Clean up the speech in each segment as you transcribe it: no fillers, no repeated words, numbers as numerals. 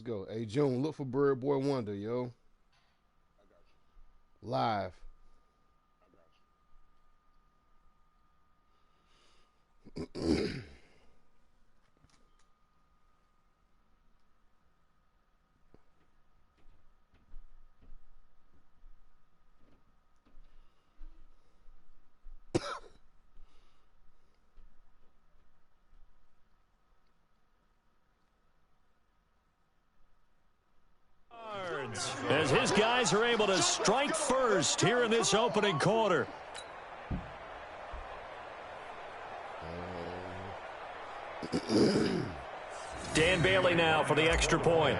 Let's go. Hey, June, look for Birdboywonder, yo. Live. As his guys are able to strike first here in this opening quarter. Dan Bailey now for the extra point.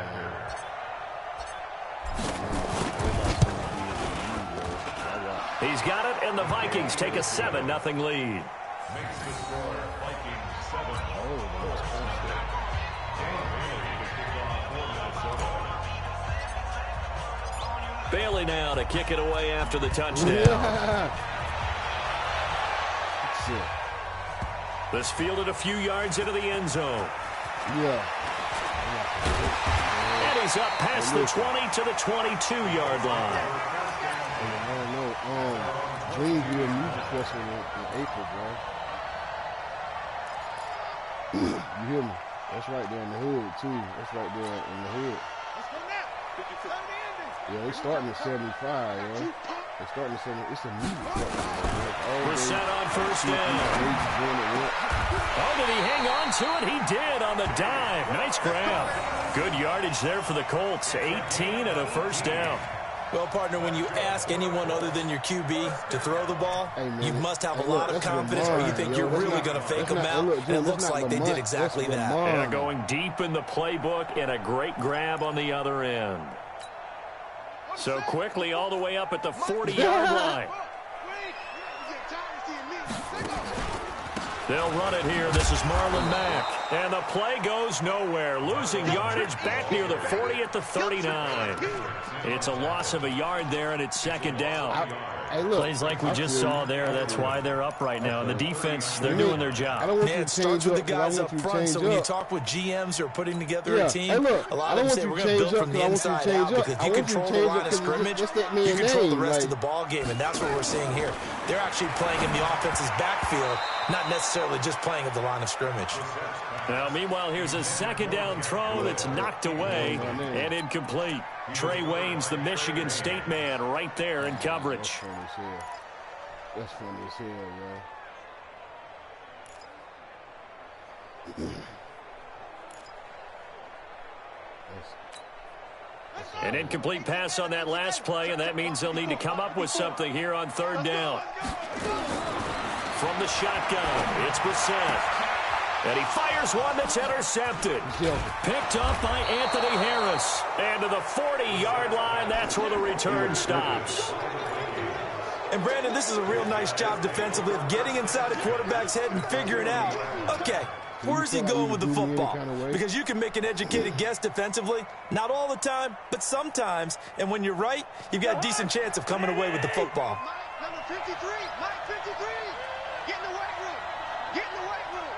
He's got it, and the Vikings take a 7-0 lead. Makes the score Vikings 7. Bailey now to kick it away after the touchdown. Yeah. This fielded a few yards into the end zone. Yeah. And he's up past the 20 to the 22-yard line. I don't know. Dreamville Music Festival in April, bro. You hear me? That's right there in the hood, too. That's right there in the hood. Yeah, they starting at 75, yo. They starting at 70. It's a music festival. We're set on first down. Oh, did he hang on to it? He did on the dive. Nice grab. Good yardage there for the Colts. 18 and a first down. Well, partner, when you ask anyone other than your QB to throw the ball, you must have a lot of confidence or you think you're really going to fake them out, and it looks like they did exactly that. Yeah, going deep in the playbook and a great grab on the other end. So quickly all the way up at the 40-yard line. They'll run it here. This is Marlon Mack. And the play goes nowhere. Losing yardage back near the 40 at the 39. It's a loss of a yard there, and it's second down. Hey, look, plays like we just saw there. That's why they're up right now. And the defense, they're doing their job. Man, it starts with the guys up front. So when you talk with GMs who are putting together a team, a lot of them say we're going to build from the inside out because you control the line of scrimmage, you control the rest of the ball game, and that's what we're seeing here. They're actually playing in the offense's backfield, not necessarily just playing at the line of scrimmage. Now, meanwhile, here's a second down throw that's knocked away and incomplete. Trey Wayne's the Michigan State man right there in coverage. That's funny as hell, man. An incomplete pass on that last play, and that means they'll need to come up with something here on third down. From the shotgun, it's Brissett. And he fires one that's intercepted. Picked up by Anthony Harris. And to the 40-yard line, that's where the return stops. And, Brandon, this is a real nice job defensively of getting inside a quarterback's head and figuring out, okay, where's he going with the football? Because you can make an educated guess defensively. Not all the time, but sometimes. And when you're right, you've got a decent chance of coming away with the football. Number 53, Mike 53. Get in the weight room. Get in the weight room.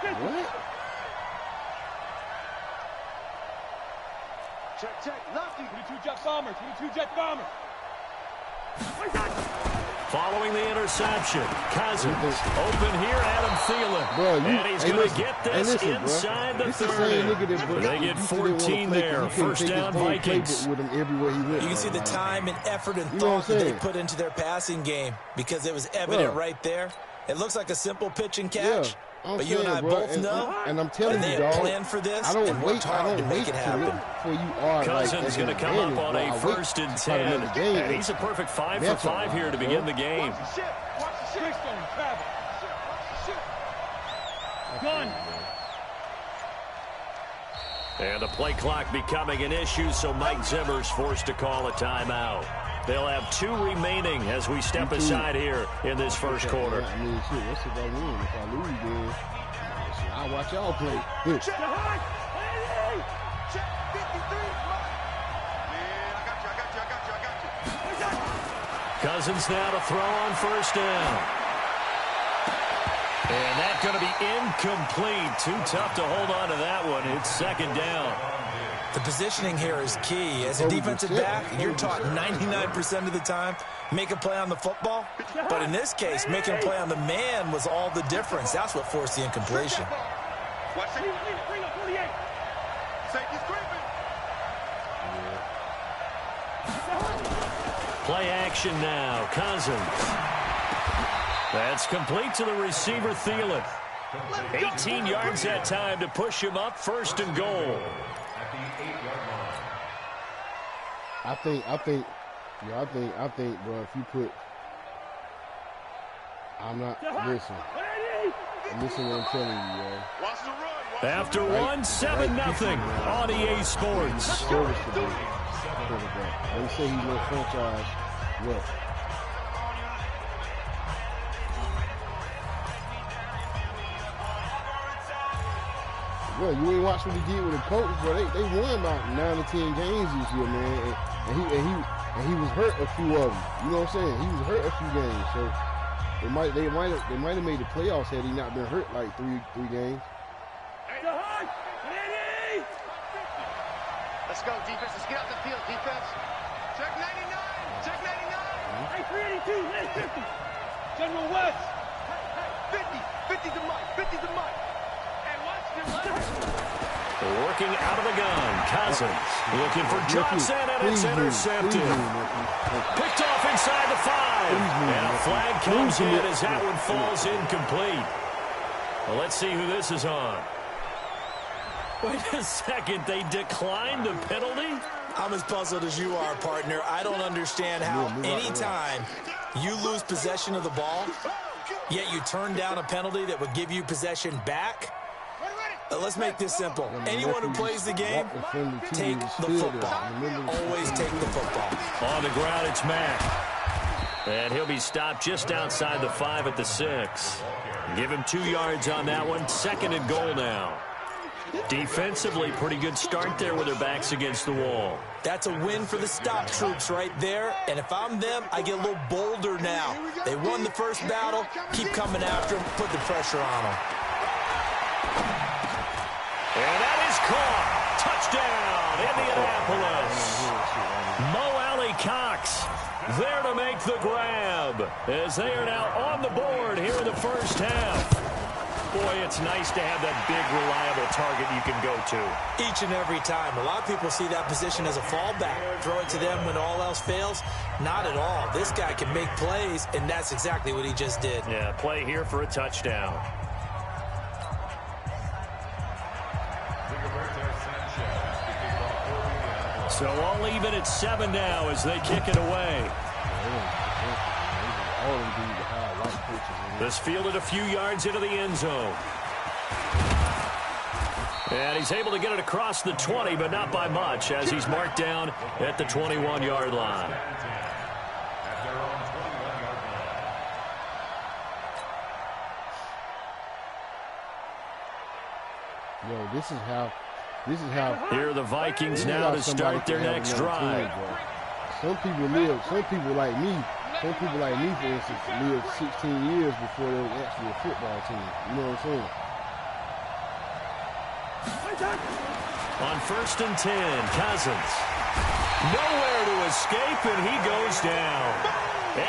What? Check. Lefty. 22 jet bomber. 22 jet bomber. Following the interception, Cousins open here, Adam Thielen. Bro, and he's going to get this inside the 30. They get 14 there. First down, Vikings. With him everywhere he went. You can see the time and effort and thought that they put into their passing game because it was evident right there. It looks like a simple pitch and catch. But you and I both know, and I'm telling you, dog, planned for this I don't and wait. worked hard to make it happen. For you are Cousins going to come up on a 1st and 10. And he's a perfect 5 for 5 here to begin the game. And the play clock becoming an issue, so Mike Zimmer's forced to call a timeout. They'll have 2 remaining as we step aside here in this first quarter. I mean, shit, what's if I win? If I lose, then I'll watch y'all play. Cousins now to throw on first down. And that's going to be incomplete. Too tough to hold on to that one. It's second down. The positioning here is key. As a defensive back, you're taught 99% of the time, make a play on the football. But in this case, making a play on the man was all the difference. That's what forced the incompletion. Play action now. Cousins. That's complete to the receiver, Thielen. 18 yards that time to push him up, first and goal. I think, bro, if you put, listen to what I'm telling you, yo. After 7-0 on EA Sports. Serviceable quarterback. They say he's no franchise. Look. Well, you ain't watched what he did with the coach, bro. They won about 9 or 10 games this year, man. And he was hurt a few of them. You know what I'm saying? He was hurt a few games, so they might have made the playoffs had he not been hurt like three games. Let's go, defense. Let's get out the field, defense. Check 99. Check 99. Hey, 382. 50. General West. 50. 50 to Mike. 50 to Mike. And watch him. Working out of the gun. Cousins looking for Johnson, and it's intercepted. Picked off inside the 5. And a flag comes in as that one falls incomplete. Well, let's see who this is on. Wait a second, they declined the penalty? I'm as puzzled as you are, partner. I don't understand how anytime you lose possession of the ball, yet you turn down a penalty that would give you possession back. Let's make this simple. Anyone who plays the game, take the football. Always take the football. On the ground, it's Mack. And he'll be stopped just outside the 5 at the 6. Give him 2 yards on that one. Second and goal now. Defensively, pretty good start there with their backs against the wall. That's a win for the stop troops right there. And if I'm them, I get a little bolder now. They won the first battle. Keep coming after them. Put the pressure on them. And that is caught. Touchdown, Indianapolis. Mo Alley Cox there to make the grab as they are now on the board here in the first half. Boy, it's nice to have that big, reliable target you can go to. Each and every time. A lot of people see that position as a fallback. Throw it to them when all else fails. Not at all. This guy can make plays, and that's exactly what he just did. Yeah, play here for a touchdown. So all even at 7 now as they kick it away. This fielded a few yards into the end zone. And he's able to get it across the 20, but not by much, as he's marked down at the 21-yard line. Yo, this is how. Here are the Vikings now to start their next drive. Some people like me, for instance, lived 16 years before there was actually a football team. You know what I'm saying? On 1st and 10, Cousins. Nowhere to escape, and he goes down.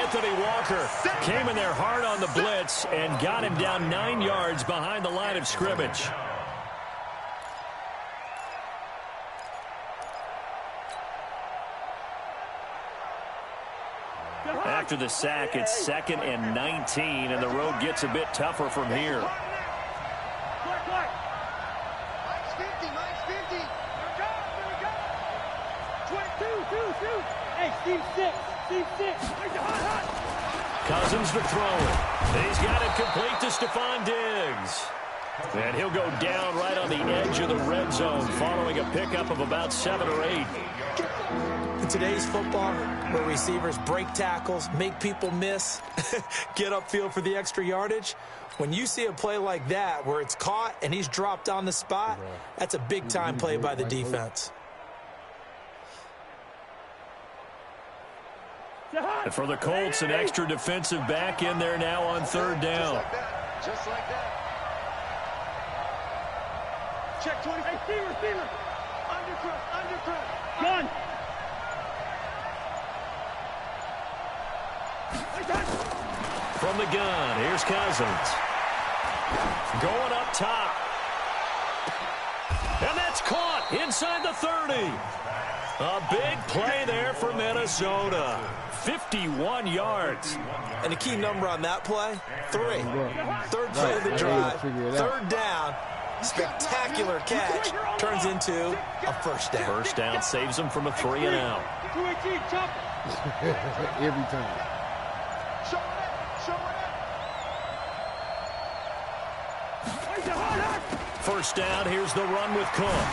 Anthony Walker came in there hard on the blitz and got him down 9 yards behind the line of scrimmage. After the sack, it's 2nd and 19, and the road gets a bit tougher from here. Mike's 50. Mike's 50. Here we go. 22. Hey, Steve 6. Steve 6. Cousins to throw it. He's got it complete to Stephon Diggs. And he'll go down right on the edge of the red zone following a pickup of about 7 or 8. In today's football, where receivers break tackles, make people miss, get upfield for the extra yardage, when you see a play like that where it's caught and he's dropped on the spot, that's a big-time play by the defense. And for the Colts, an extra defensive back in there now on 3rd down. Just like that. Check 20. Hey, receiver. Undercut. Gun. From the gun, here's Cousins. Going up top. And that's caught inside the 30. A big play there for Minnesota. 51 yards. And the key number on that play, 3. Third play of the drive, third down. Spectacular catch turns into a first down. First down saves them from a 3 and out. Every time. First down, here's the run with Cook.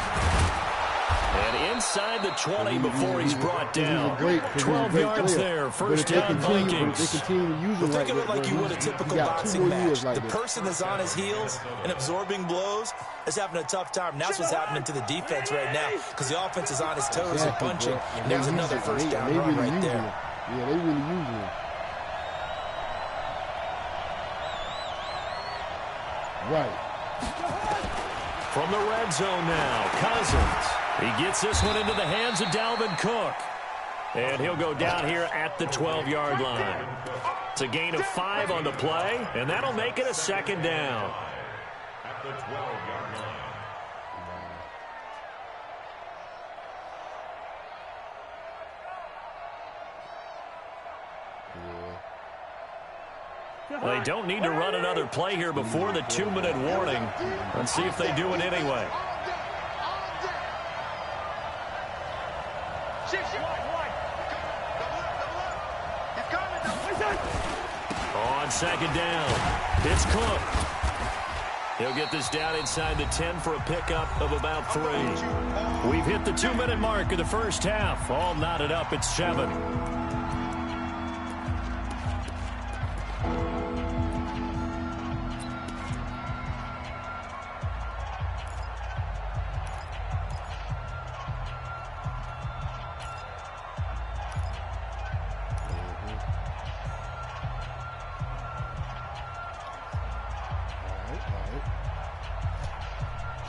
And inside the 20 before he's brought down. 12 yards there, first down Vikings. They continue to use him think of it like you would a typical boxing match. The person that's on his heels and absorbing blows is having a tough time. And that's what's happening to the defense right now because the offense is on his toes and punching. And there's another first down run right there. Yeah, they really use him. Right. From the red zone now, Cousins. He gets this one into the hands of Dalvin Cook. And he'll go down here at the 12-yard line. It's a gain of 5 on the play, and that'll make it a second down. At the 12-yard line. They don't need to run another play here before the 2-minute warning. Let's see if they do it anyway. On second down, it's Cook. He'll get this down inside the 10 for a pickup of about 3. We've hit the 2-minute mark of the first half. All knotted up at 7.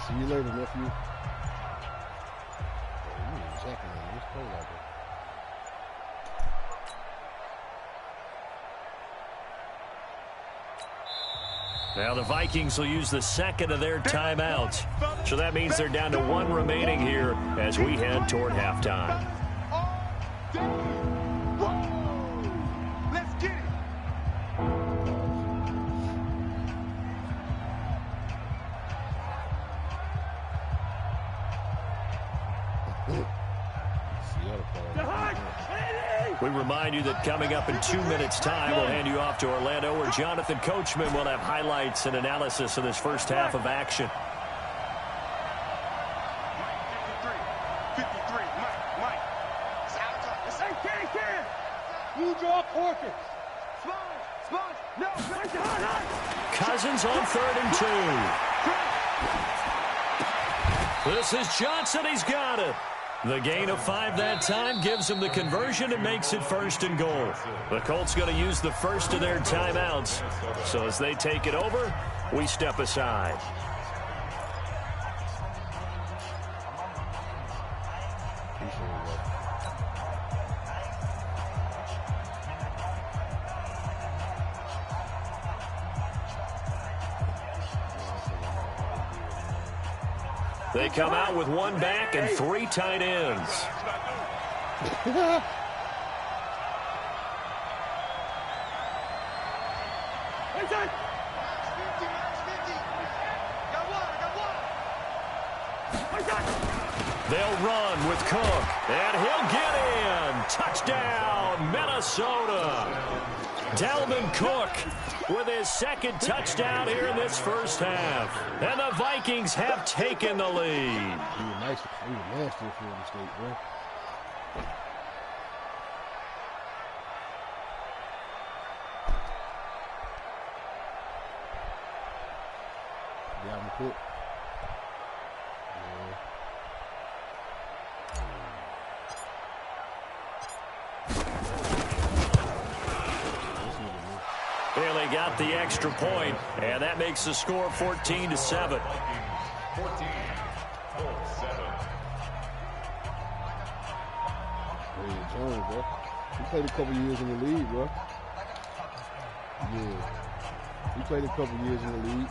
See you later, nephew. Oh, you know exactly what it's cold out there. Now the Vikings will use the second of their timeouts. So that means they're down to 1 remaining here as we head toward halftime. Let's get it. We remind you that coming up in 2 minutes' time, we'll hand you off to Orlando, where Jonathan Coachman will have highlights and analysis of this first half of action. 53, Mike. It's out of time. This ain't can. You draw Corkins. Sponge. No. Cousins on 3rd and 2. This is Johnson. He's got it. The gain of 5 that time gives him the conversion and makes it 1st and goal. The Colts going to use the first of their timeouts. So as they take it over, we step aside. They come out with 1 back and 3 tight ends. They'll run with Cook, and he'll get in. Touchdown, Minnesota. Dalvin Cook with his 2nd touchdown here in this first half. And the Vikings have taken the lead. He was nasty at Florida State, bro. Dalvin Cook. Bailey got the extra point, and that makes the score 14-7. 14-7. Jones, bro. He played a couple years in the league, bro. Yeah. He played a couple years in the league.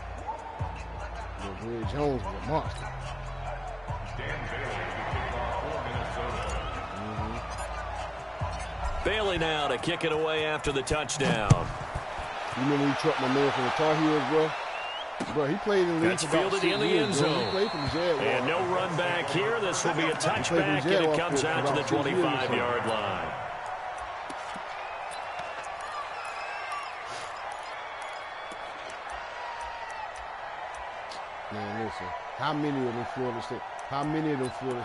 But Ray Jones was a monster. Dan Bailey, the kickoff for Minnesota. Bailey now to kick it away after the touchdown. You remember he trucked my man from the Tar Heels, bro? Bro, he played in the league That's for about fielded 6 in the years, end bro. zone. He played for the Jaguars. And no run back here. This will be a touchback, and it comes out to the 25-yard line. Man, listen. How many of them Florida State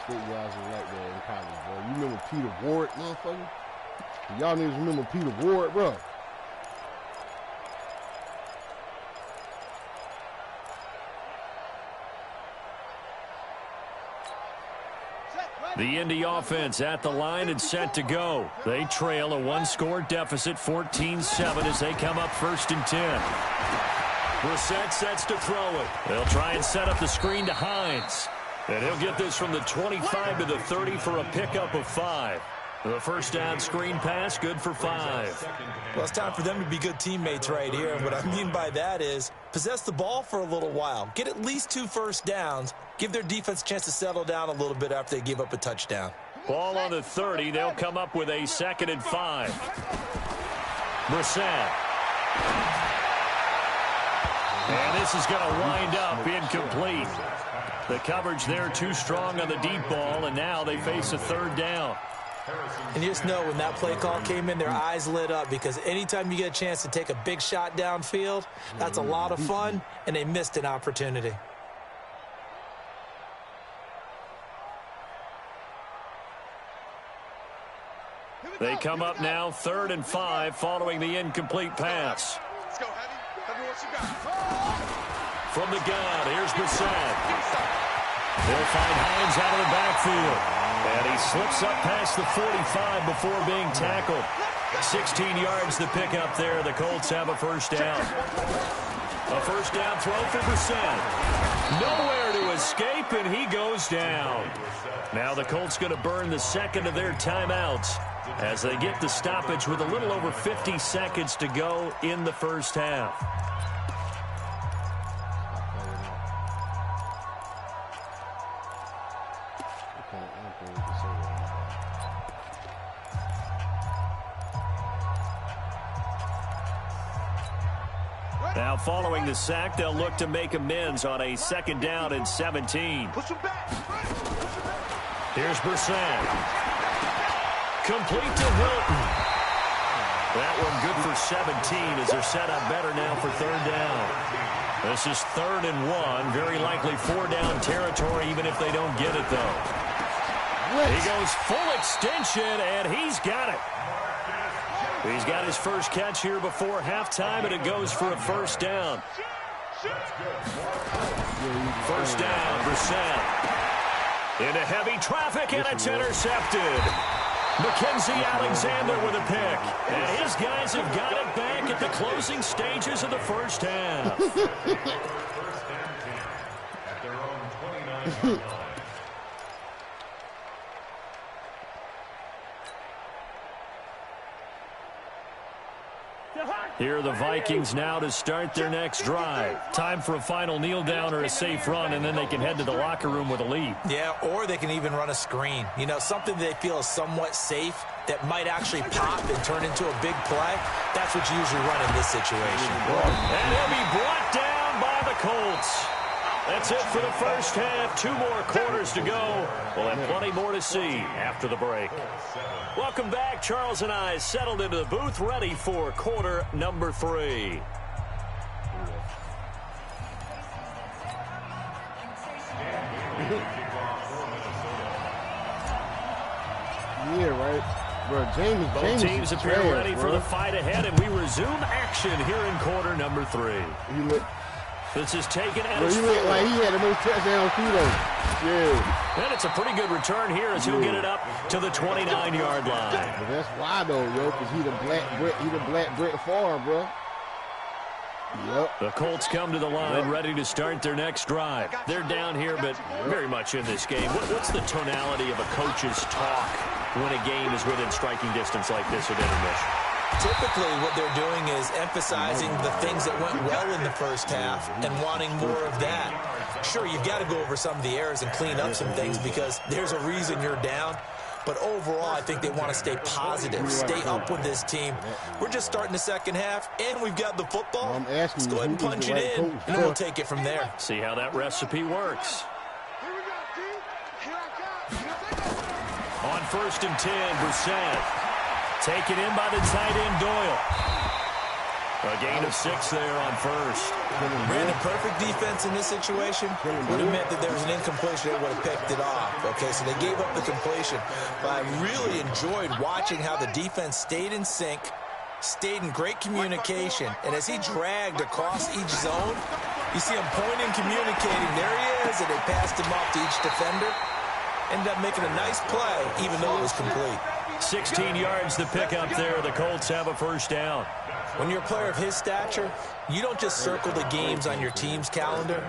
guys are like that in college, bro? You remember Peter Ward, motherfucker? Y'all niggas remember Peter Ward, bro? The Indy offense at the line and set to go. They trail a one-score deficit, 14-7, as they come up 1st and 10. Brissett sets to throw it. They'll try and set up the screen to Hines. And he'll get this from the 25 to the 30 for a pickup of 5. The first down screen pass, good for 5. Well, it's time for them to be good teammates right here. What I mean by that is possess the ball for a little while. Get at least 2 first downs. Give their defense a chance to settle down a little bit after they give up a touchdown. Ball on the 30. They'll come up with a 2nd and 5. Brissett. And this is going to wind up incomplete. The coverage there too strong on the deep ball, and now they face a 3rd down. And you just know when that play call came in, their eyes lit up, because anytime you get a chance to take a big shot downfield, that's a lot of fun, and they missed an opportunity. They come up now 3rd and 5 following the incomplete pass. Let's go, Heavy. Heavy, what you got? From the gun, here's Brissett. They'll find Hines out of the backfield. And he slips up past the 45 before being tackled. 16 yards to pick up there. The Colts have a 1st down. A 1st down throw for Brissett. Nowhere to escape, and he goes down. Now the Colts going to burn the 2nd of their timeouts as they get the stoppage with a little over 50 seconds to go in the 1st half. Now, following the sack, they'll look to make amends on a 2nd down and 17. Here's Brissett. Complete to Hilton. That one good for 17 as they're set up better now for 3rd down. This is 3rd and 1. Very likely 4-down territory, even if they don't get it, though. He goes full extension, and he's got it. He's got his first catch here before halftime, and it goes for a 1st down. 1st down, Brissett. Into heavy traffic, and it's intercepted. Mackenzie Alexander with a pick. And his guys have got it back at the closing stages of the 1st half. First and 10 at their own 29-yard line. Here are the Vikings now to start their next drive. Time for a final kneel down or a safe run, and then they can head to the locker room with a lead. Yeah, or they can even run a screen. You know, something they feel is somewhat safe that might actually pop and turn into a big play. That's what you usually run in this situation. And he'll be brought down by the Colts. That's it for the 1st half. 2 more quarters to go. We'll have plenty more to see after the break. Welcome back. Charles and I settled into the booth, ready for quarter number 3. Yeah, right. Bro, Both teams appear ready for the fight ahead, and we resume action here in quarter number 3. This is taken at his he looked like he had the most touchdowns too, though. Yeah. And it's a pretty good return here as he'll get it up to the 29-yard line. But that's why, though, yo, because he the black Brett Favre, bro. Yep. The Colts come to the line, ready to start their next drive. They're down here, but very much in this game. What's the tonality of a coach's talk when a game is within striking distance like this at intermission? Typically, what they're doing is emphasizing the things that went well in the first half and wanting more of that. Sure, you've got to go over some of the errors and clean up some things because there's a reason you're down. But overall, I think they want to stay positive, stay up with this team. We're just starting the second half, and we've got the football. Let's go ahead and punch it in, and then we'll take it from there. See how that recipe works. On 1st and 10, Brissett. Taken in by the tight end, Doyle. A gain of 6 there on 1st. Brandon, perfect defense in this situation would have meant that there was an incompletion. They would have picked it off. Okay, so they gave up the completion. But I really enjoyed watching how the defense stayed in sync, stayed in great communication. And as he dragged across each zone, you see him pointing, communicating. There he is, and they passed him off to each defender. Ended up making a nice play, even though it was complete. 16 yards to pick up there. The Colts have a 1st down. When you're a player of his stature, you don't just circle the games on your team's calendar.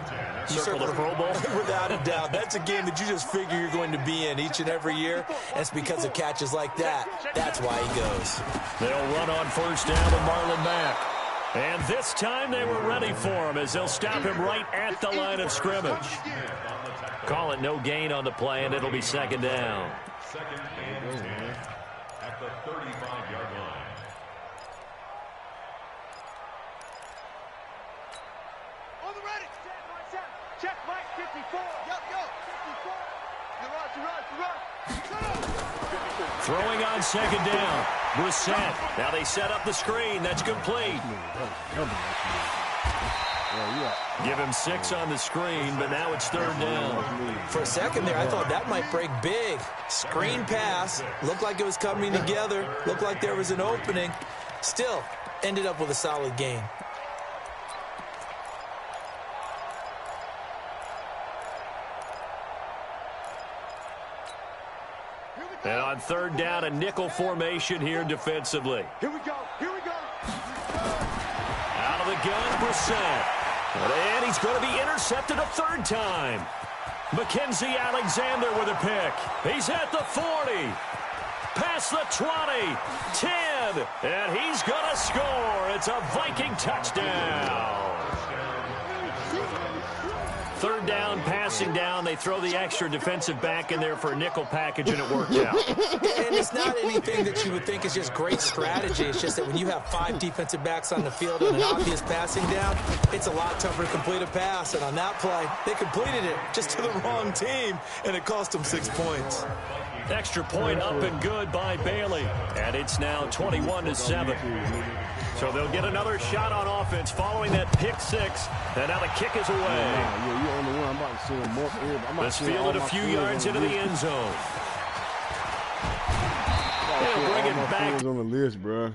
You circle the Pro Bowl? Without a doubt. That's a game that you just figure you're going to be in each and every year. And it's because of catches like that. That's why he goes. They'll run on 1st down with Marlon Mack. And this time they were ready for him as they'll stop him right at the line of scrimmage. Call it no gain on the play, and it'll be 2nd down. 2nd and 10 at the 35-yard line. On the ready. Check, Mike, 54. Yup, 54. You're right. Throwing on 2nd down. Brissett. Now they set up the screen. That's complete. Give him 6 on the screen, but now it's 3rd down. For a second there, I thought that might break big. Screen pass. Looked like it was coming together. Looked like there was an opening. Still, ended up with a solid gain. And on 3rd down, a nickel formation here defensively. Here we go. Out of the gun, Brissett. And he's going to be intercepted a 3rd time. Mackenzie Alexander with a pick. He's at the 40. Past the 20. 10. And he's going to score. It's a Viking touchdown. 3rd down, passing down. They throw the extra defensive back in there for a nickel package, and it worked out. And it's not anything that you would think is just great strategy. It's just that when you have 5 defensive backs on the field and an obvious passing down, it's a lot tougher to complete a pass. And on that play, they completed it just to the wrong team, and it cost them 6 points. Extra point up and good by Bailey. And it's now 21-7. So they'll get another shot on offense following that pick 6. And now the kick is away. Yeah, you're on the one. I'm about to see him more. Let's field it a few yards into the end zone. They'll bring it back. On the list, bro.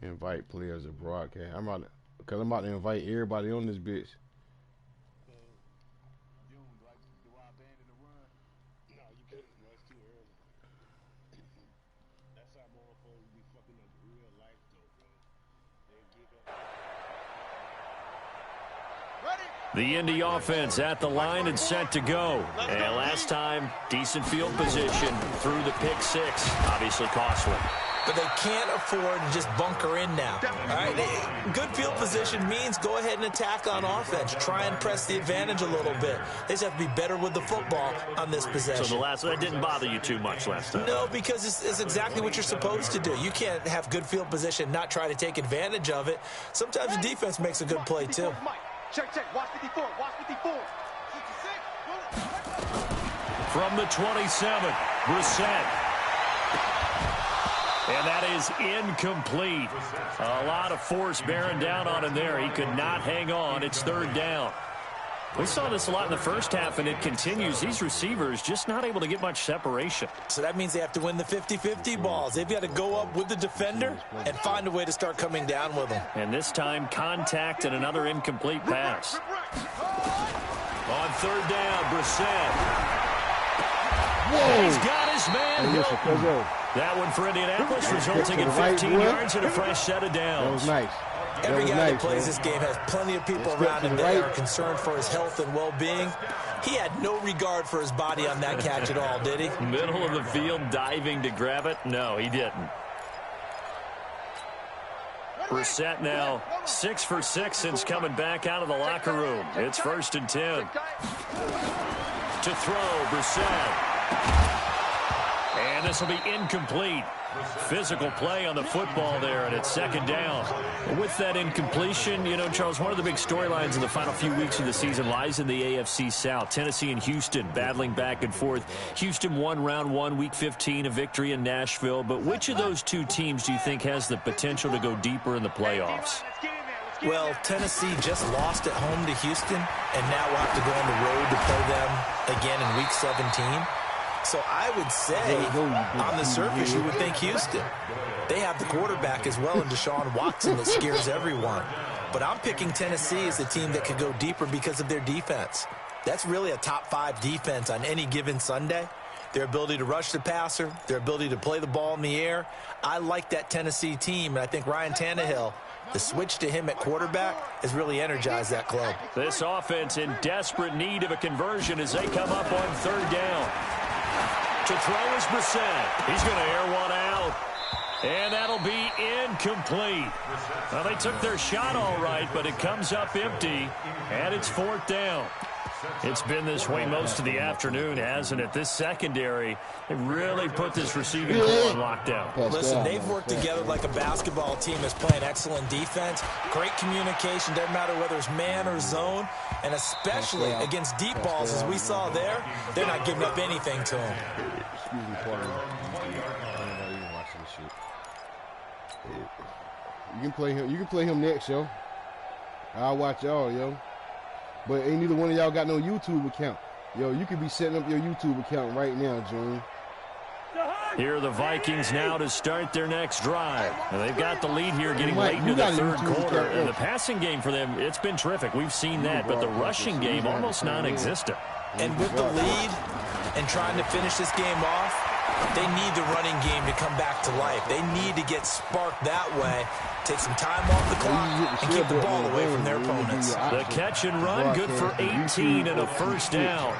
Invite players to broadcast. I'm about to invite everybody on this bitch. The Indy offense at the line and set to go. And last time, decent field position through the pick 6. Obviously costly. But they can't afford to just bunker in now. All right? Good field position means go ahead and attack on offense. Try and press the advantage a little bit. They just have to be better with the football on this possession. So that didn't bother you too much last time? No, because it's exactly what you're supposed to do. You can't have good field position, not try to take advantage of it. Sometimes the defense makes a good play, too. Check. Watch 54. Watch 54. 66. From the 27, Brissett. And that is incomplete. A lot of force bearing down on him there. He could not hang on. It's 3rd down. We saw this a lot in the first half, and it continues. These receivers just not able to get much separation. So that means they have to win the 50-50 balls. They've got to go up with the defender and find a way to start coming down with them. And this time, contact and another incomplete pass. On 3rd down, Brissett. Whoa! He's got his man. Hey, listen, That one for Indianapolis, resulting in 15 yards and a fresh set of downs. That was nice. Every guy that plays this game has plenty of people around him that are concerned for his health and well-being. He had no regard for his body on that catch at all, did he? Middle of the field, diving to grab it? No, he didn't. Brissett now 6 for 6 since coming back out of the locker room. It's 1st and 10. To throw, Brissett. And this will be incomplete. Physical play on the football there, and it's 2nd down. With that incompletion, you know, Charles, one of the big storylines in the final few weeks of the season lies in the AFC South. Tennessee and Houston battling back and forth. Houston won round 1, week 15, a victory in Nashville. But which of those two teams do you think has the potential to go deeper in the playoffs? Well, Tennessee just lost at home to Houston, and now will have to go on the road to play them again in week 17. So I would say, on the surface, you would think Houston. They have the quarterback as well in Deshaun Watson that scares everyone. But I'm picking Tennessee as a team that could go deeper because of their defense. That's really a top 5 defense on any given Sunday. Their ability to rush the passer, their ability to play the ball in the air. I like that Tennessee team, and I think Ryan Tannehill, the switch to him at quarterback, has really energized that club. This offense in desperate need of a conversion as they come up on 3rd down. To throw is Brissett. He's going to air one out. And that'll be incomplete. Well, they took their shot all right, but it comes up empty, and it's 4th down. It's been this way most of the afternoon, hasn't it? This secondary, they really put this receiving core on lockdown. Listen, they've worked together like a basketball team that's playing excellent defense. Great communication, doesn't matter whether it's man or zone. And especially against deep balls, as we saw there, they're not giving up anything to them. Excuse me, pardon me. You can play him. You can play him next, yo. I'll watch y'all, yo. But ain't neither one of y'all got no YouTube account. Yo, you could be setting up your YouTube account right now, June. Here are the Vikings now to start their next drive. And they've got the lead here getting late into the 3rd quarter. And the passing game for them, it's been terrific. We've seen that. But the rushing game, almost non-existent. And with the lead and trying to finish this game off, they need the running game to come back to life. They need to get sparked that way, take some time off the clock, and keep the ball away from their opponents. The catch and run, good for 18 and a 1st down.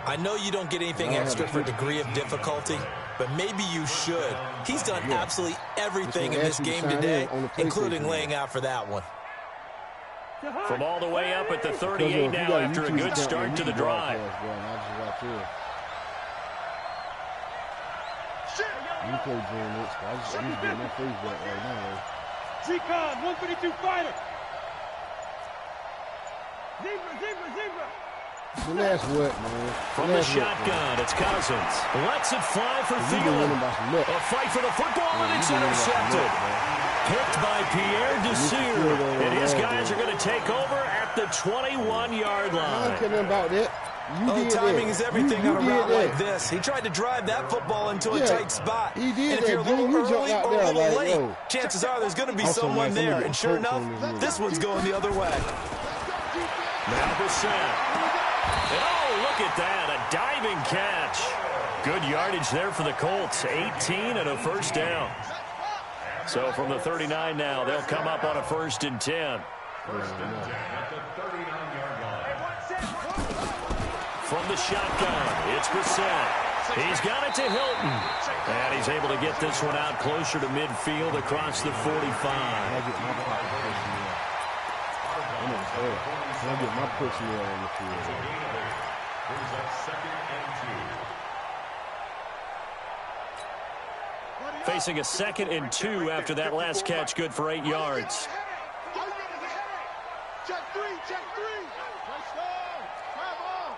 I know you don't get anything extra for degree of difficulty, but maybe you should. He's done absolutely everything in this game today, including laying out for that one. From all the way up at the 38 now after a good start to the drive. You play Jane Hicks, but I just get my face wet right now. G-Con, 152 fighter. Zebra. So that's what, man. From the shotgun, it's Cousins. Lets it fly for Thielen. A fight for the football, and it's intercepted. Picked by Pierre Desir. And his guys are going to take over at the 21-yard line. I don't care nothing about that. Timing is everything on a route like this. He tried to drive that football into a tight spot. He did. And if you're a little early or a little late, chances are there's going to be someone there. And sure enough, this one's going the other way. Now Brissett. And oh, look at that. A diving catch. Good yardage there for the Colts. 18 and a 1st down. So from the 39 now, they'll come up on a 1st and 10. From the shotgun, it's Brissett. He's got it to Hilton. And he's able to get this one out closer to midfield across the 45. I'll get my personnel on the field. Facing a 2nd and 2 after that last catch, good for 8 yards. Check 3. Touchdown. Travel.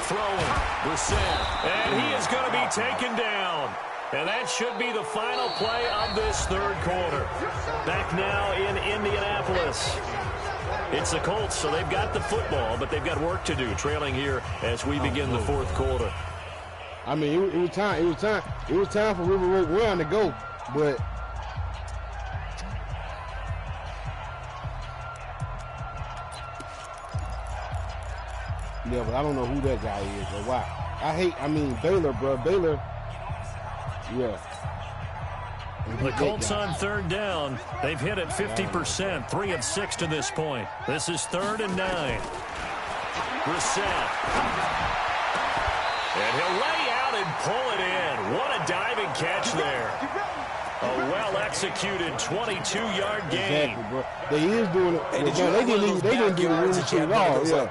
Throwing, Brissett, and he is going to be taken down. And that should be the final play of this 3rd quarter. Back now in Indianapolis. It's the Colts, so they've got the football, but they've got work to do, trailing here as we begin the 4th quarter. I mean, it was time. It was time for River Road Run to go, but level. I don't know who that guy is or why. I mean, Baylor, bro. Baylor, yeah. The Colts on third down. They've hit it 50%, 3 of 6 to this point. This is 3rd and 9. Brissett. And he'll lay out and pull it in. What a diving catch there. A well-executed 22-yard gain. Exactly, bro. They is doing it. Hey, they didn't do the rule shit at all. Yeah.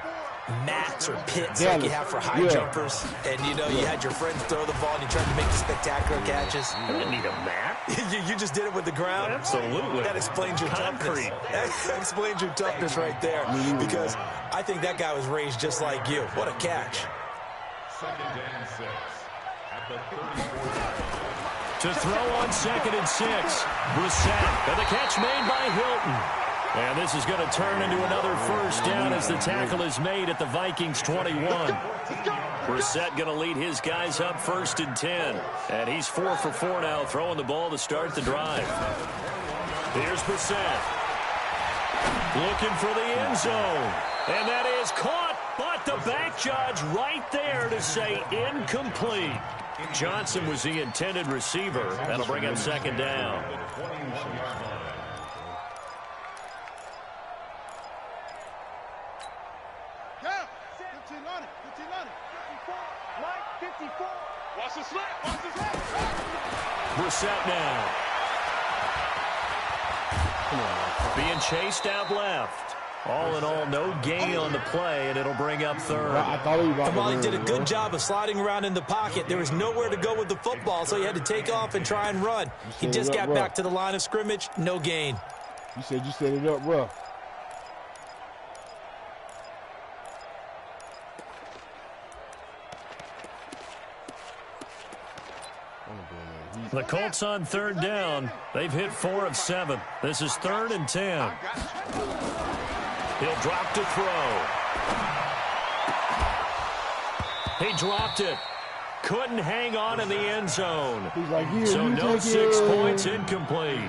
Mats or pits like you have for high jumpers, and you had your friends throw the ball and you tried to make the spectacular catches. I didn't need a mat. you just did it with the ground? Absolutely. That explains your toughness. That explains your toughness right there, because I think that guy was raised just like you. What a catch. 2nd and 6 at the 34. To throw on 2nd and 6. Brissett, and the catch made by Hilton. And this is going to turn into another first down as the tackle is made at the Vikings 21. Brissett going to lead his guys up 1st and 10. And he's 4 for 4 now, throwing the ball to start the drive. Here's Brissett. Looking for the end zone. And that is caught, but the back judge right there to say incomplete. Johnson was the intended receiver. That'll bring up 2nd down. Watch the slap. Watch the slap. Brissett now. Being chased out left. All in all, no gain on the play, and it'll bring up 3rd. Kamali did a good job of sliding around in the pocket. There was nowhere to go with the football, so he had to take off and try and run. He just got back to the line of scrimmage, no gain. You said you set it up rough. The Colts on 3rd down. They've hit 4 of 7. This is 3rd and 10. He'll drop to throw. He dropped it. Couldn't hang on in the end zone. So no 6 points, incomplete.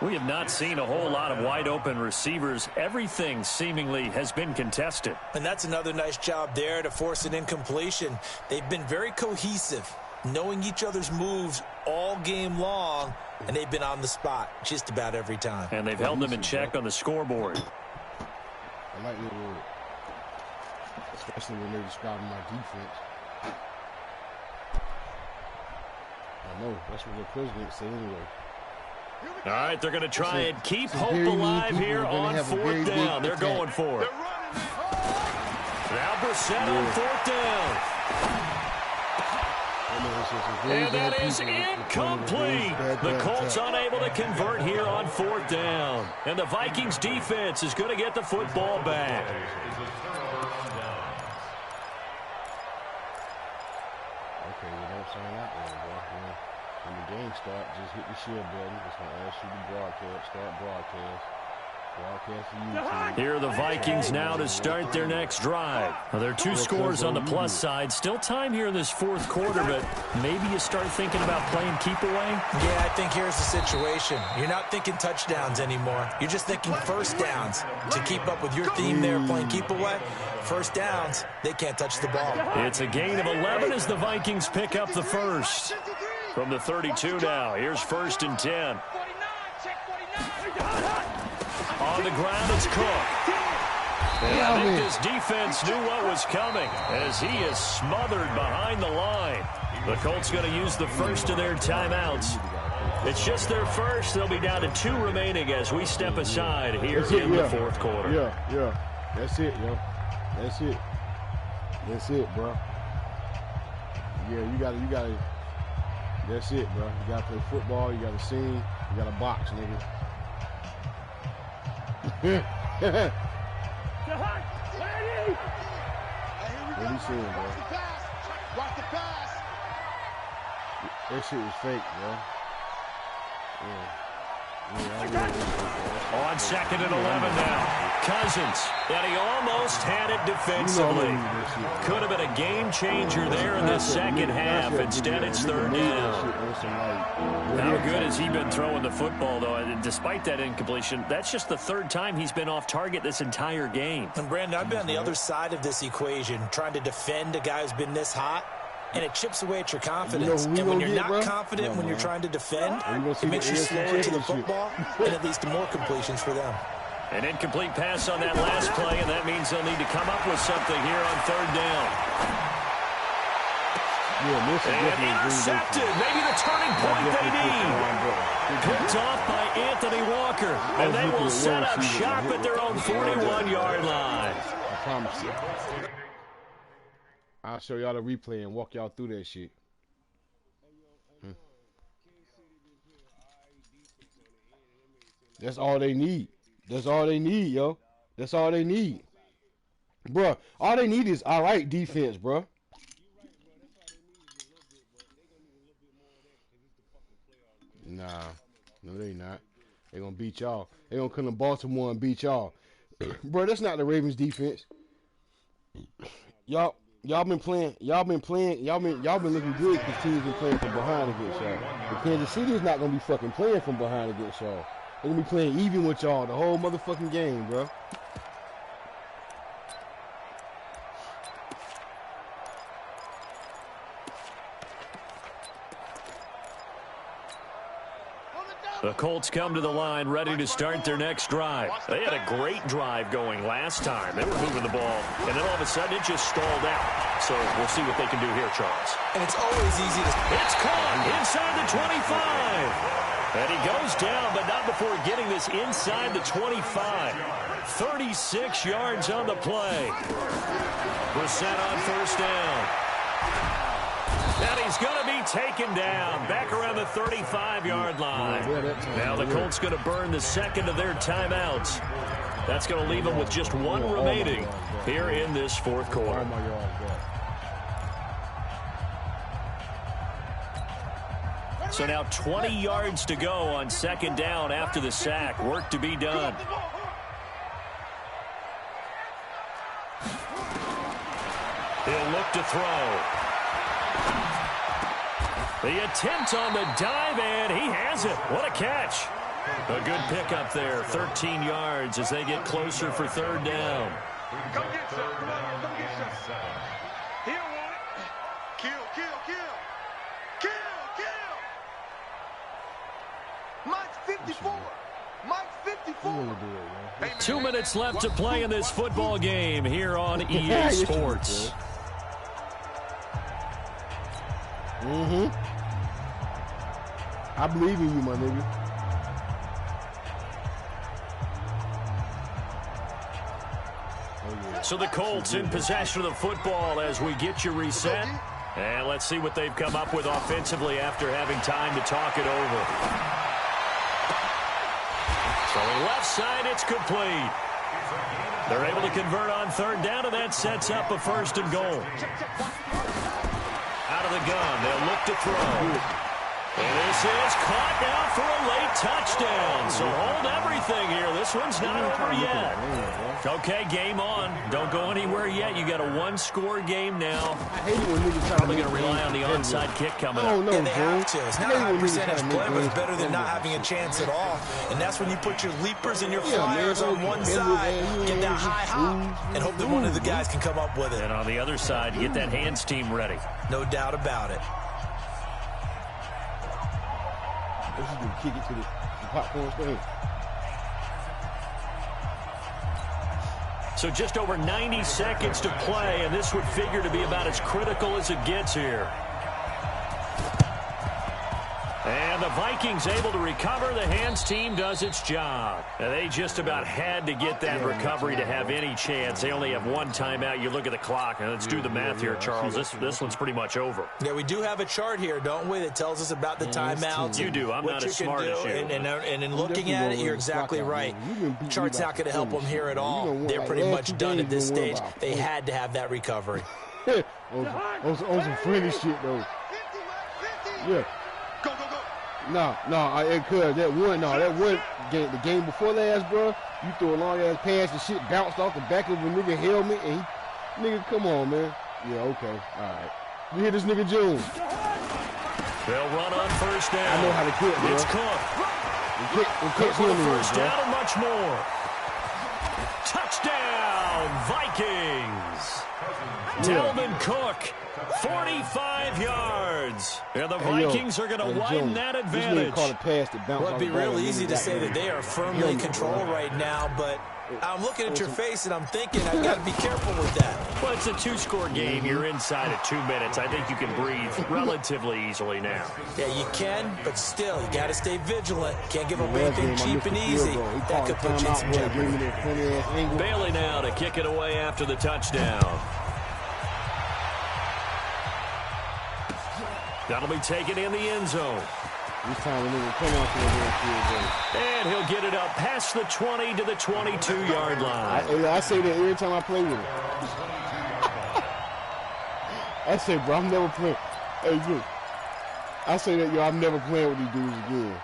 We have not seen a whole lot of wide-open receivers. Everything seemingly has been contested. And that's another nice job there to force an incompletion. They've been very cohesive, knowing each other's moves all game long, and they've been on the spot just about every time. And they've held them in check on the scoreboard. I like that word, especially when they're describing my defense. I know, that's what the president said anyway. All right, they're going to try and keep hope alive here on 4th down. They're going for it. Now Brissett on 4th down. And that is incomplete. The Colts unable to convert here on 4th down. And the Vikings defense is going to get the football back. Okay, you don't sign out there, bro. When the game starts, just hit the share button. It's going to ask you to broadcast, start broadcast. Here are the Vikings now to start their next drive. Well, there are 2 scores on the plus side. Still time here in this 4th quarter, but maybe you start thinking about playing keep away? Yeah, I think here's the situation. You're not thinking touchdowns anymore. You're just thinking first downs. To keep up with your theme there, playing keep away, first downs, they can't touch the ball. It's a gain of 11 as the Vikings pick up the first. From the 32 now, here's 1st and 10. On the ground, it's Cook. And I think this defense knew what was coming as he is smothered behind the line. The Colts going to use the first of their timeouts. It's just their first. They'll be down to 2 remaining as we step aside here in the 4th quarter. Yeah. That's it, yo. That's it. That's it, bro. Yeah, you gotta. That's it, bro. You gotta play football. You gotta sing. You gotta box, nigga. What are you saying, bro? Watch the pass. That shit was fake, bro. Yeah. On 2nd and 11 now. Cousins, and he almost had it defensively. Could have been a game changer there in the second half. Instead, it's 3rd down. How good has he been throwing the football, though? And despite that incompletion, that's just the 3rd time he's been off target this entire game. And, Brandon, I've been on the other side of this equation, trying to defend a guy who's been this hot. And it chips away at your confidence. And when you're not confident when you're trying to defend, it makes you slower to the football and it leads to more completions for them. An incomplete pass on that last play, and that means they'll need to come up with something here on 3rd down. And intercepted. Maybe the turning point they need. Picked off by Anthony Walker. And they will set up shop at their own 41-yard line. I promise you. I'll show y'all the replay and walk y'all through that shit. That's all they need. That's all they need, yo. That's all they need. Bruh, all they need is all right defense, bruh. Nah. No, they not. They gonna beat y'all. They gonna come to Baltimore and beat y'all. Bruh, that's not the Ravens defense. Y'all been looking good because teams been playing from behind against y'all. But Kansas City is not gonna be fucking playing from behind against y'all. They're gonna be playing even with y'all the whole motherfucking game, bro. The Colts come to the line ready to start their next drive. They had a great drive going last time. They were moving the ball, and then all of a sudden it just stalled out. So we'll see what they can do here, Charles. And it's always easy to... It's caught inside the 25. And he goes down, but not before getting this inside the 25. 36 yards on the play. Brissett on 1st down. And he's going to be taken down back around the 35-yard line. Now the Colts going to burn the 2nd of their timeouts. That's going to leave them with just 1 remaining here in this 4th quarter. So now 20 yards to go on 2nd down after the sack. Work to be done. He'll look to throw. The attempt on the dive, and he has it. What a catch. A good pickup there. 13 yards as they get closer for 3rd down. Come get some. Come on, come get some. He don't want it. Kill, kill, kill. Kill, kill. Mike's 54. Mike's 54. 2 minutes left to play in this football game here on EA Sports. I believe in you, my nigga. So the Colts in possession of the football as we get you reset. And let's see what they've come up with offensively after having time to talk it over. Throwing left side, it's complete. They're able to convert on 3rd down, and that sets up a 1st and goal. Out of the gun, they'll look to throw. And this is caught now for a late touchdown. So hold everything here. This one's not over yet. Okay, game on. Don't go anywhere yet. You got a 1-score game now. Probably going to rely on the onside kick coming up. And they have to. It's not a high percentage play, but it's better than not having a chance at all. And that's when you put your leapers and your flyers on one side, get that high hop, and hope that one of the guys can come up with it. And on the other side, get that hands team ready. No doubt about it. This is going to kick it to the popcorn stand. So just over 90 seconds to play, and this would figure to be about as critical as it gets here. And the Vikings able to recover. The hands team does its job. And they just about had to get that recovery to have any chance. They only have 1 timeout. You look at the clock, and let's do the math here, Charles. This one's pretty much over. Yeah, we do have a chart here, don't we, that tells us about the timeouts. You do. I'm not as smart as you. And in looking at it, you're exactly right. Chart's not going to help them here at all. They're pretty much done at this stage. They had to have that recovery. on some friendly shit, though. Yeah. Go, go, go. No, it could. That one game, the game before last, bro, you threw a long ass pass and shit bounced off the back of a nigga helmet, and nigga, come on, man. Yeah, okay, all right. You hear this nigga June? They'll run on first down. I know how to kick, bro. It's Cook. Cook for the first down and much more. Touchdown, Vikings. Delvin Cook, 45 yards. And the Vikings are going to widen that advantage. Well, it'd be real easy to say that they are firmly in control right now, but I'm looking at your face and I'm thinking I've got to be careful with that. Well, it's a 2-score game. You're inside at 2 minutes. I think you can breathe relatively easily now. Yeah, you can, but still, you got to stay vigilant. Can't give away anything cheap and easy. That could put you in some jeopardy. Bailey now to kick it away after the touchdown. That'll be taken in the end zone. And he'll get it up past the 20 to the 22-yard line. I say that every time I play with him. I say, bro, I'm never playing. Hey, look. I say that, yo, I'm never playing with these dudes again.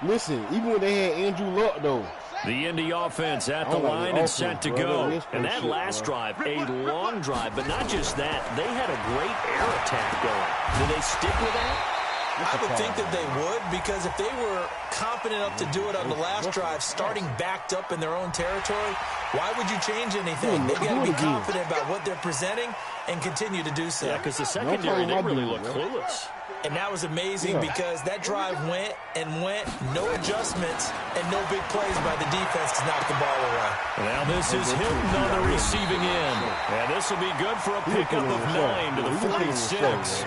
Listen, even when they had Andrew Luck, though. The Indy offense at the line and set to go. And that last drive, a long drive, but not just that. They had a great air attack going. Do they stick with that? I would think that they would, because if they were confident enough to do it on the last drive, starting backed up in their own territory, why would you change anything? They've got to be confident about what they're presenting and continue to do so. Yeah, because the secondary, they really look clueless. And that was amazing because that drive went and went, no adjustments, and no big plays by the defense to knock the ball away. Now this is Hilton on the receiving end. And this will be good for a pickup of 9 to the 46.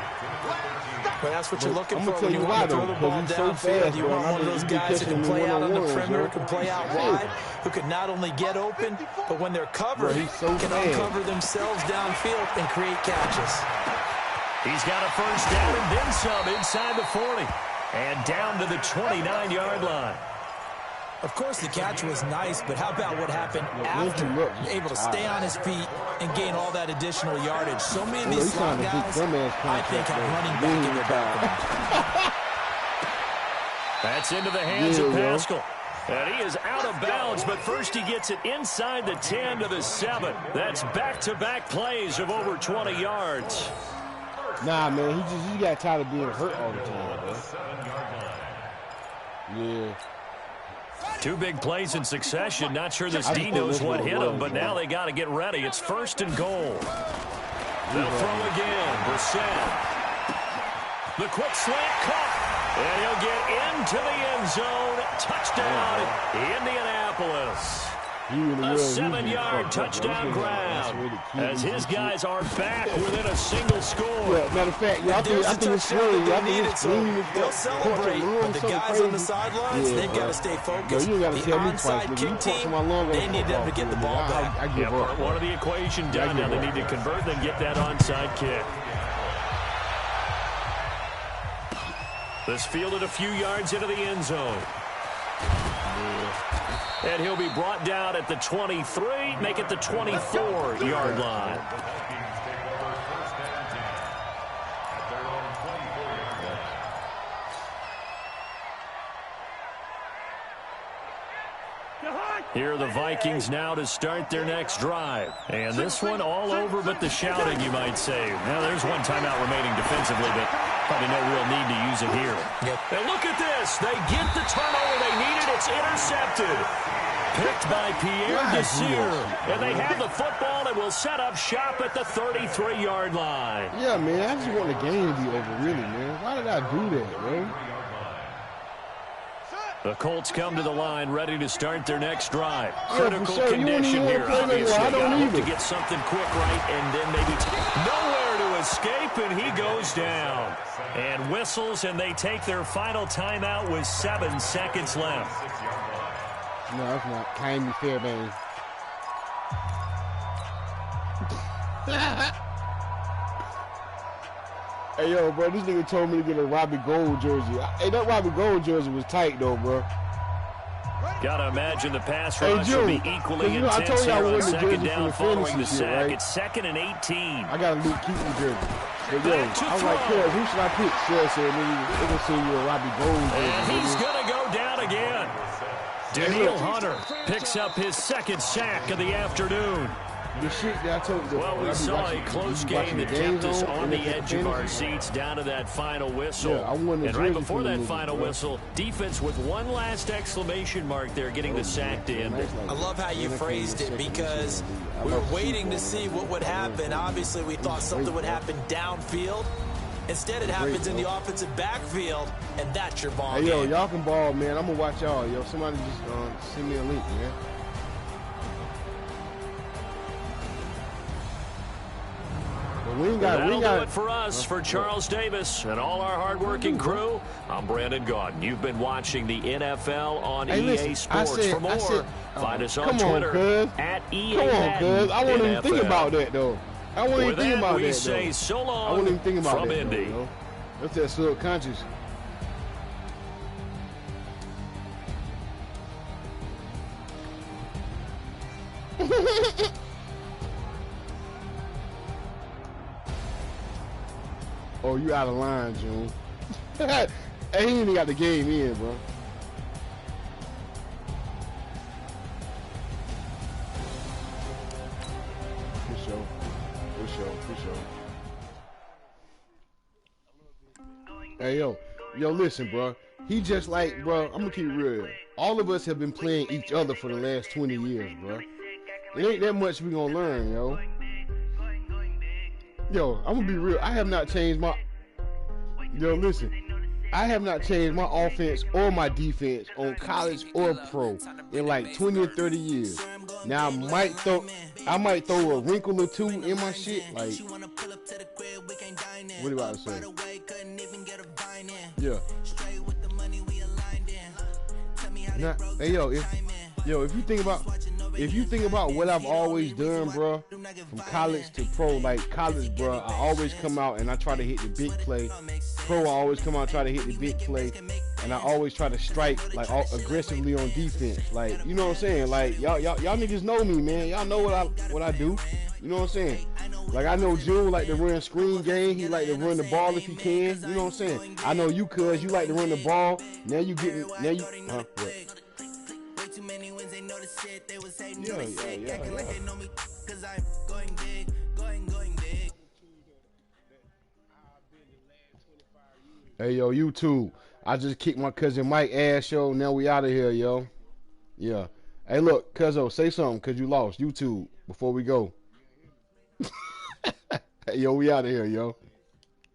But that's what you're looking for when you want to throw the ball downfield. You want one of those guys who can play out on the perimeter, can play out wide, who can not only get open, but when they're covered, can uncover themselves downfield and create catches. He's got a first down and then some inside the 40. And down to the 29-yard line. Of course, the catch was nice, but how about what happened after? Able to stay on his feet and gain all that additional yardage. So many of these slot guys, I think, have running back in their background. That's into the hands of Pascal. And he is out of bounds, but first he gets it inside the 10 to the 7. That's back-to-back plays of over 20 yards. Nah, man, he got tired of being hurt all the time, man. Yeah. 2 big plays in succession. Not sure this D knows what hit him, but now they got to get ready. It's 1st and goal. They'll throw again. Brissett. The quick slant caught. And he'll get into the end zone. Touchdown, Indianapolis. A 7-yard touchdown grab as his guys are back within a single score. Yeah, matter of fact, I think it's really, they'll celebrate, but the guys on the sidelines, they've got to stay focused. You got to the tell me onside twice, kick team, they need them to get the ball back. Part 1 of the equation done. Now they need to convert, then get that onside kick. This fielded a few yards into the end zone. And he'll be brought down at the 23, make it the 24-yard line. Here are the Vikings now to start their next drive. And this one all over but the shouting, you might say. Now, there's one timeout remaining defensively, but probably no real need to use it here. And look at this. They get the turnover they needed. It's intercepted. Picked by Pierre Desir. And they have the football and will set up shop at the 33-yard line. Yeah, man, I just want the game to be over, really, man. Why did I do that, man? The Colts come to the line ready to start their next drive. Yeah, Critical sure. condition here, obviously. I don't need to get something quick right, and then maybe nowhere to escape, and he goes down. And whistles, and they take their final timeout with 7 seconds left. No, that's not. Kindly Fairbanks. Hey, yo, bro, this nigga told me to get a Robbie Gold jersey. Hey, that Robbie Gold jersey was tight, though, bro. Gotta imagine the pass rush will be equally intense here on second down following the sack. Right? It's 2nd and 18. I got a Luke Keaton jersey. But yo, I was like, "Cuz, who should I pick?" Sure, said, "Nigga, they're gonna send you a Robbie Gold jersey." And he's gonna go down again. Daniel Hunter picks up his 2nd sack of the afternoon. The shit that I told you. Well, we saw a close game that kept us on the edge of our seats down to that final whistle. Yeah, and right before that final whistle, defense with one last exclamation mark there getting the sack to end it. I love how you phrased it because we were waiting to see what would happen. Obviously, we thought something would happen downfield. Instead, it happens in the offensive backfield, and that's your ball game. Hey, yo, y'all can ball, man. I'm going to watch y'all. Yo, somebody just send me a link, man. That'll do it for us, for Charles Davis and all our hardworking crew. I'm Brandon Gaudin. You've been watching the NFL on EA Sports. For more, find us on Twitter at EA Come on, cuz. I won't even think about that, though. I won't even think about that, we say so long I won't even think about from that, Indy. Though, that's that subconscious. Oh, you out of line, June. Hey, he ain't even got the game in, bro. For sure. Hey, yo, listen, bro. He just like, bro, I'm gonna keep it real. All of us have been playing each other for the last 20 years, bro. It ain't that much we gonna learn, yo. Yo, I'm gonna be real. I have not changed my. Yo, listen. I have not changed my offense or my defense on college or pro in like 20 or 30 years. Now I might throw a wrinkle or two in my shit. Like, what about to say? Yeah. Now, hey, yo, if you think about what I've always done, bro, from college to pro, like college, bro, I always come out and I try to hit the big play. Pro, I always come out and try to hit the big play, and I always try to strike like aggressively on defense. Like, you know what I'm saying? Like y'all niggas know me, man. Y'all know what I do. You know what I'm saying? Like, I know June like to run screen game. He like to run the ball if he can. You know what I'm saying? I know you, cuz you like to run the ball. Now you, what? Yeah. Hey, yo, YouTube. I just kicked my cousin Mike ass, yo. Now we out of here, yo. Yeah. Hey, look, cuzzo, say something, cuz you lost. YouTube, before we go. Hey, yo, we out of here, yo.